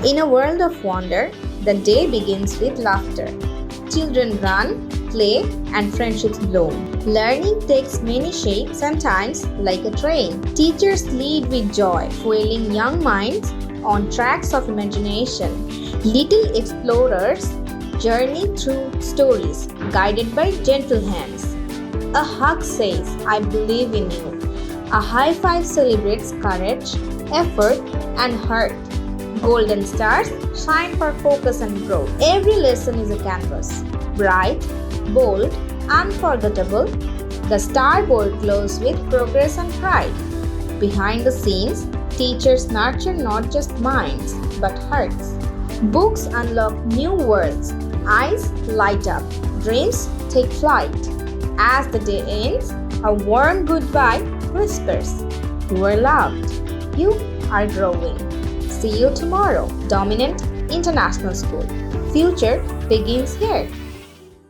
In a world of wonder, the day begins with laughter. Children run, play, and friendships bloom. Learning takes many shapes and times like a train. Teachers lead with joy, fueling young minds on tracks of imagination. Little explorers journey through stories, guided by gentle hands. A hug says, I believe in you. A high five celebrates courage, effort, and heart. Golden stars shine for focus and growth. Every lesson is a canvas. Bright, bold, unforgettable. The starboard glows with progress and pride. Behind the scenes, teachers nurture not just minds, but hearts. Books unlock new worlds. Eyes light up. Dreams take flight. As the day ends, a warm goodbye whispers, you are loved. You are growing. See you tomorrow. Dominant International School. Future begins here.